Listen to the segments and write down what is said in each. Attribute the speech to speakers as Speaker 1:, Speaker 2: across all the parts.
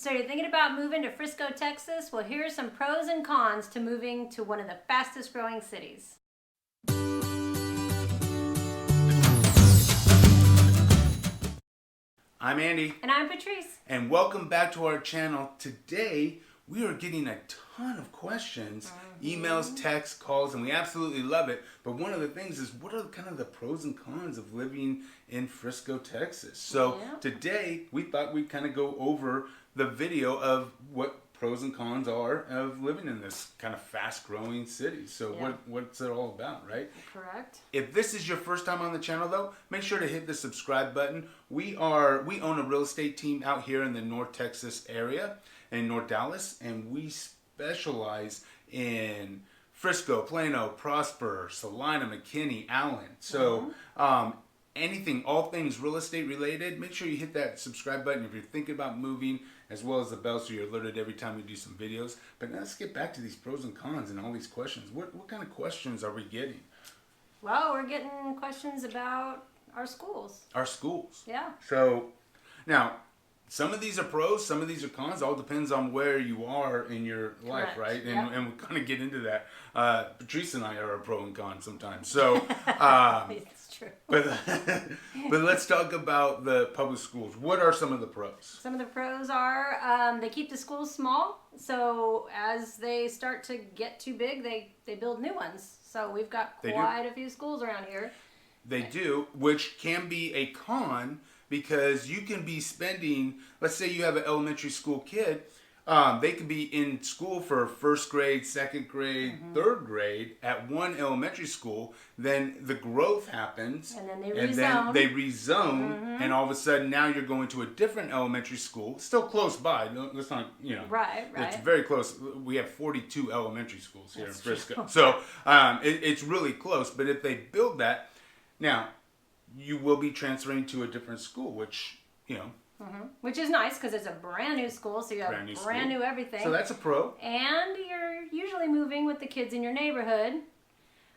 Speaker 1: So you're thinking about moving to Frisco, Texas? Well, here are some pros and cons to moving to one of the fastest growing cities.
Speaker 2: I'm Andy.
Speaker 1: And I'm Patrice.
Speaker 2: And welcome back to our channel. Today, we are getting a ton of questions, emails, texts, calls, and we absolutely love it. But one of the things is, what are kind of the pros and cons of living in Frisco, Texas? So today, we thought we'd kind of go over the video of what pros and cons are of living in this kind of fast-growing city. So what's it all about, right?
Speaker 1: Correct.
Speaker 2: If this is your first time on the channel, though, make sure to hit the subscribe button. We own a real estate team out here in the North Texas area, in North Dallas, and we specialize in Frisco, Plano, Prosper, Salina, McKinney, Allen. So anything, all things real estate related, make sure you hit that subscribe button if you're thinking about moving, as well as the bell so you're alerted every time we do some videos. But now let's get back to these pros and cons and all these questions. What kind of questions are we getting?
Speaker 1: Well, we're getting questions about our schools.
Speaker 2: Our schools.
Speaker 1: Yeah.
Speaker 2: So now, some of these are pros, some of these are cons. All depends on where you are in your life, right? And we kind of get into that. Patrice and I are a pro and con sometimes. So,
Speaker 1: It's true.
Speaker 2: but let's talk about the public schools. What are some of the pros?
Speaker 1: Some of the pros are they keep the schools small. So as they start to get too big, they build new ones. So we've got quite a few schools around here.
Speaker 2: They do, which can be a con because you can be spending, let's say you have an elementary school kid, they could be in school for first grade, second grade, third grade at one elementary school. Then the growth happens,
Speaker 1: and then they
Speaker 2: rezone, and all of a sudden now you're going to a different elementary school, still close by. Let's not,
Speaker 1: right.
Speaker 2: It's very close. We have 42 elementary schools here in Frisco,
Speaker 1: true.
Speaker 2: so it's really close. But if they build that, now you will be transferring to a different school, which
Speaker 1: which is nice because it's a brand new school, so you have brand new everything.
Speaker 2: So that's a pro.
Speaker 1: And you're usually moving with the kids in your neighborhood.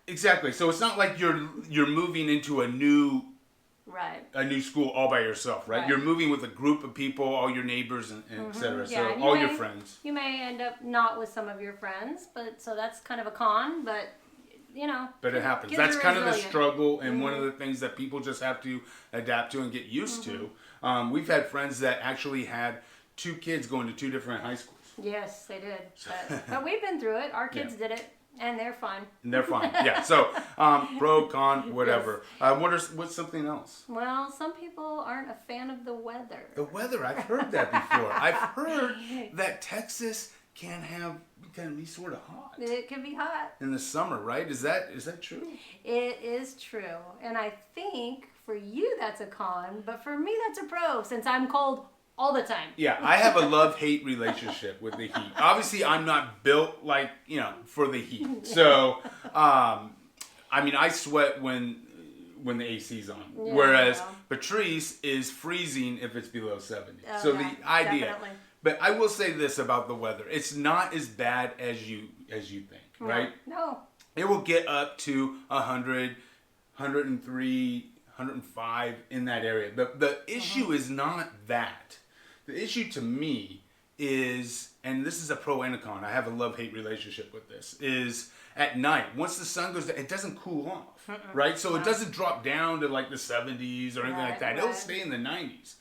Speaker 2: Exactly. So it's not like you're moving into a new school all by yourself, right? You're moving with a group of people, all your neighbors and et cetera.
Speaker 1: Yeah,
Speaker 2: so all your friends.
Speaker 1: You may end up not with some of your friends, but so that's kind of a con, but
Speaker 2: But it happens. That's kind of the struggle, and one of the things that people just have to adapt to and get used to. We've had friends that actually had two kids going to two different high schools.
Speaker 1: Yes, they did. But we've been through it. Our kids did it, and they're fine.
Speaker 2: And they're fine. Yeah. So pro, con, whatever.
Speaker 1: Yes.
Speaker 2: What's something else?
Speaker 1: Well, some people aren't a fan of the weather.
Speaker 2: The weather. I've heard that before. I've heard that Texas can be sort of hot.
Speaker 1: It can be hot
Speaker 2: in the summer, right? Is that true?
Speaker 1: It is true, and I think for you that's a con, but for me that's a pro since I'm cold all the time.
Speaker 2: Yeah, I have a love-hate relationship with the heat. Obviously, I'm not built like for the heat. So, I sweat when the AC's on, whereas Patrice is freezing if it's below 70.
Speaker 1: Oh,
Speaker 2: so the idea.
Speaker 1: Definitely.
Speaker 2: But I will say this about the weather. It's not as bad as you think, right?
Speaker 1: No.
Speaker 2: It will get up to 100, 103, 105 in that area. The issue is not that. The issue to me is, and this is a pro and a con, I have a love-hate relationship with this, is at night, once the sun goes down, it doesn't cool off, right? So it doesn't drop down to like the 70s or anything like that. It'll stay in the 90s.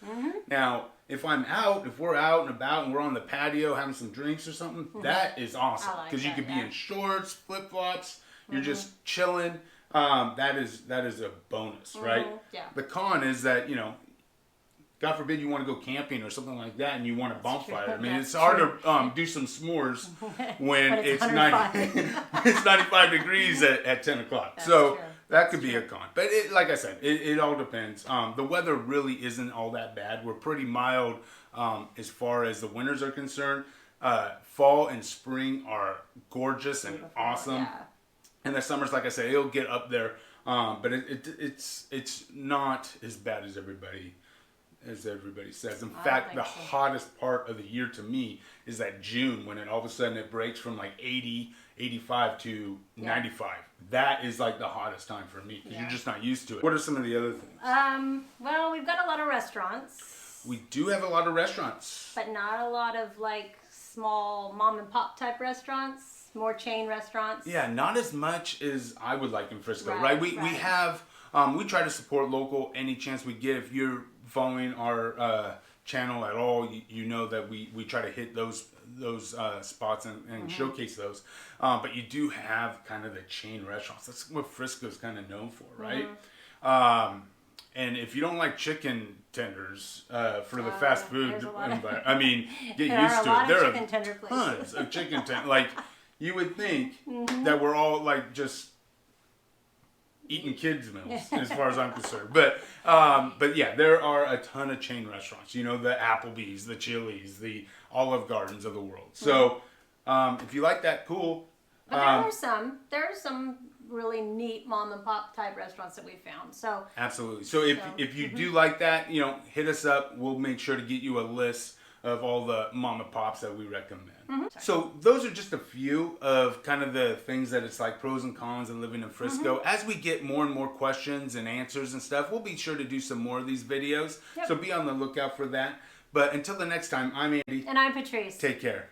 Speaker 2: Now, if we're out and about and we're on the patio having some drinks or something, that is awesome. Because you could be in shorts, flip-flops, you're just chilling. That is a bonus, right?
Speaker 1: Yeah.
Speaker 2: The con is that, God forbid you want to go camping or something like that and you want a bonfire. I mean, it's hard to do some s'mores when it's 95 degrees at 10 o'clock.
Speaker 1: That's
Speaker 2: so
Speaker 1: true.
Speaker 2: That could be a con. But like I said, it all depends. The weather really isn't all that bad. We're pretty mild as far as the winters are concerned. Fall and spring are gorgeous and awesome.
Speaker 1: Yeah.
Speaker 2: And the summers, like I said, it'll get up there. But it's not as bad as everybody says. In fact, the hottest part of the year to me is that June, when all of a sudden it breaks from like 80, 85 to 95. That is like the hottest time for me because you're just not used to it. What are some of the other things?
Speaker 1: Well, we've got a lot of restaurants.
Speaker 2: We do have a lot of restaurants.
Speaker 1: But not a lot of like small mom and pop type restaurants, more chain restaurants.
Speaker 2: Yeah, not as much as I would like in Frisco, right? We have, we try to support local any chance we get. If you're following our channel at all, you know that we try to hit those spots and showcase those. But you do have kind of the chain restaurants. That's what Frisco's kind of known for, right? And if you don't like chicken tenders for the fast food environment, I mean, get used to it. There are tons of chicken tenders. Like, you would think that we're all like just eating kids' meals, as far as I'm concerned. But yeah, there are a ton of chain restaurants. You know, the Applebee's, the Chili's, the Olive Gardens of the world. So if you like that, cool.
Speaker 1: But there are some really neat mom and pop type restaurants that we found. So
Speaker 2: absolutely. So if you do like that, you know, hit us up. We'll make sure to get you a list of all the mom and pops that we recommend. So those are just a few of kind of the things that it's like pros and cons of living in Frisco. As we get more and more questions and answers and stuff, we'll be sure to do some more of these videos. So be on the lookout for that. But until the next time, I'm Andy.
Speaker 1: And I'm Patrice.
Speaker 2: Take care.